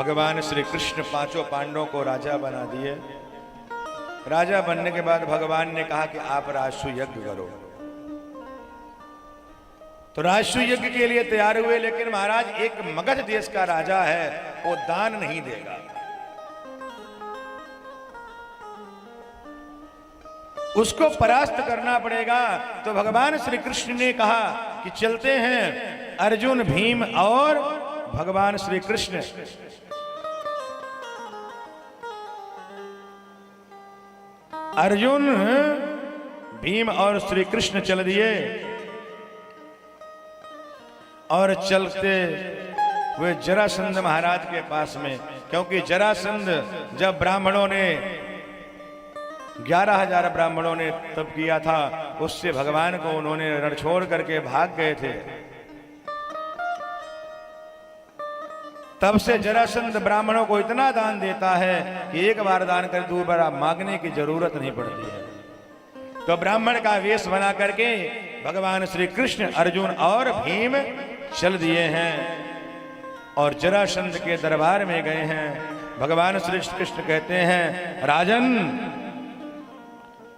भगवान श्री कृष्ण पांचों पांडवों को राजा बना दिए। राजा बनने के बाद भगवान ने कहा कि आप राजसु यज्ञ करो। तो राजसु यज्ञ के लिए तैयार हुए, लेकिन महाराज एक मगध देश का राजा है, वो दान नहीं देगा। उसको परास्त करना पड़ेगा। तो भगवान श्री कृष्ण ने कहा कि चलते हैं अर्जुन, भीम और भगवान श्री कृष्ण। अर्जुन, भीम और श्री कृष्ण चल दिए और चलते हुए जरासंध महाराज के पास में, क्योंकि जरासंध जब ब्राह्मणों ने 11,000 ब्राह्मणों ने तप किया था, उससे भगवान को उन्होंने रण छोड़ करके भाग गए थे। तब से जरासंध ब्राह्मणों को इतना दान देता है कि एक बार दान कर दोबारा मांगने की जरूरत नहीं पड़ती है। तो ब्राह्मण का वेश बना करके भगवान श्री कृष्ण, अर्जुन और भीम चल दिए हैं और जरासंध के दरबार में गए हैं। भगवान श्री कृष्ण कहते हैं, राजन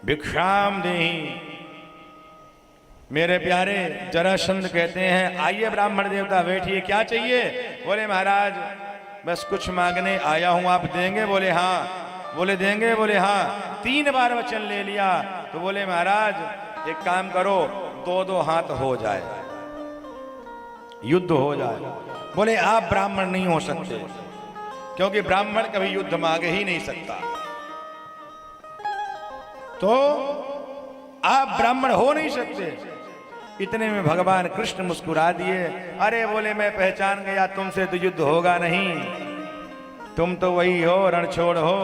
भिक्षाम देहि। मेरे प्यारे जरासंध कहते हैं, आइए ब्राह्मण देवता बैठिए, क्या चाहिए? बोले महाराज बस कुछ मांगने आया हूं, आप देंगे? बोले हाँ। बोले देंगे? बोले हाँ। 3 बार वचन ले लिया। तो बोले महाराज एक काम करो, 2-2 हाथ हो जाए, युद्ध हो जाए। बोले आप ब्राह्मण नहीं हो सकते, क्योंकि ब्राह्मण कभी युद्ध मांगे ही नहीं सकता। तो आप ब्राह्मण हो नहीं सकते। इतने में भगवान कृष्ण मुस्कुरा दिए। अरे बोले मैं पहचान गया, तुमसे तो युद्ध होगा नहीं, तुम तो वही हो, रणछोड़ हो।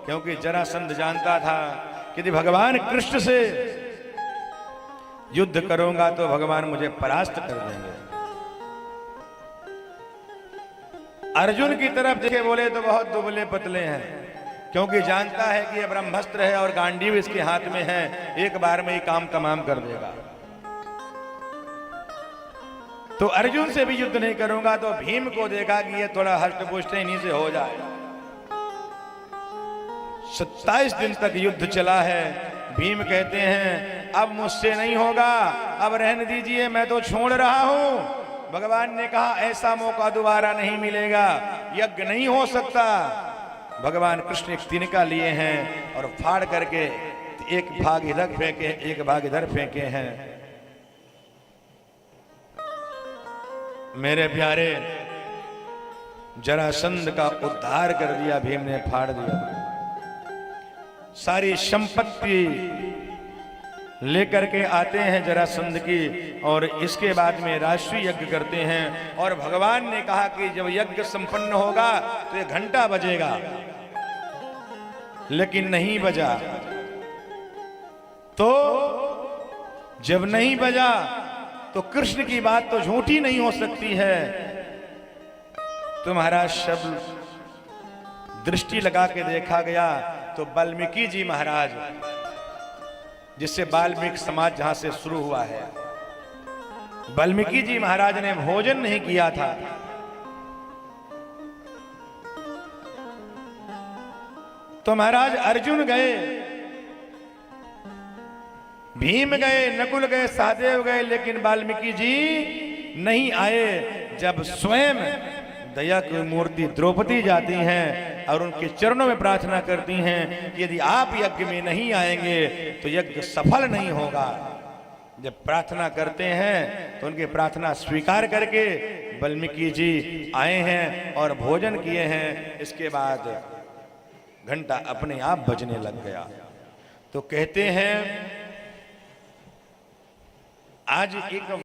क्योंकि जरासंध जानता था कि यदि भगवान कृष्ण से युद्ध करूंगा तो भगवान मुझे परास्त कर देंगे। अर्जुन की तरफ देखे बोले तो बहुत दुबले पतले हैं, क्योंकि जानता है कि यह ब्रह्मास्त्र है और गांडीव इसके हाथ में है, एक बार में ही काम तमाम कर देगा। तो अर्जुन से भी युद्ध नहीं करूंगा। तो भीम को देखा कि ये थोड़ा हष्ट-पुष्ट इन्हीं से हो जाए। 27 दिन तक युद्ध चला है। भीम कहते हैं अब मुझसे नहीं होगा, अब रहने दीजिए, मैं तो छोड़ रहा हूं। भगवान ने कहा ऐसा मौका दोबारा नहीं मिलेगा, यज्ञ नहीं हो सकता। भगवान कृष्ण एक तिनका लिए हैं और फाड़ करके एक भाग इधर फेंके, एक भाग इधर फेंके हैं। मेरे प्यारे जरासंध का उद्धार कर दिया भीम ने, फाड़ दिया। सारी संपत्ति लेकर के आते हैं जरासंध की, और इसके बाद में राजसु यज्ञ करते हैं। और भगवान ने कहा कि जब यज्ञ संपन्न होगा तो ये घंटा बजेगा, लेकिन नहीं बजा। तो जब नहीं बजा तो कृष्ण की बात तो झूठी नहीं हो सकती है। तो महाराज शब्द दृष्टि लगा के देखा गया तो वाल्मीकि जी महाराज, जिससे वाल्मीकि समाज जहां से शुरू हुआ है, वाल्मीकि जी महाराज ने भोजन नहीं किया था। तो महाराज अर्जुन गए, भीम गए, नकुल गए, सहदेव गए, लेकिन वाल्मीकि जी नहीं आए। जब स्वयं दया की मूर्ति द्रौपदी जाती हैं और उनके चरणों में प्रार्थना करती हैं कि यदि आप यज्ञ में नहीं आएंगे तो यज्ञ सफल नहीं होगा। जब प्रार्थना करते हैं तो उनकी प्रार्थना स्वीकार करके वाल्मीकि जी आए हैं और भोजन किए हैं। इसके बाद घंटा अपने आप बजने लग गया। तो कहते हैं आज एक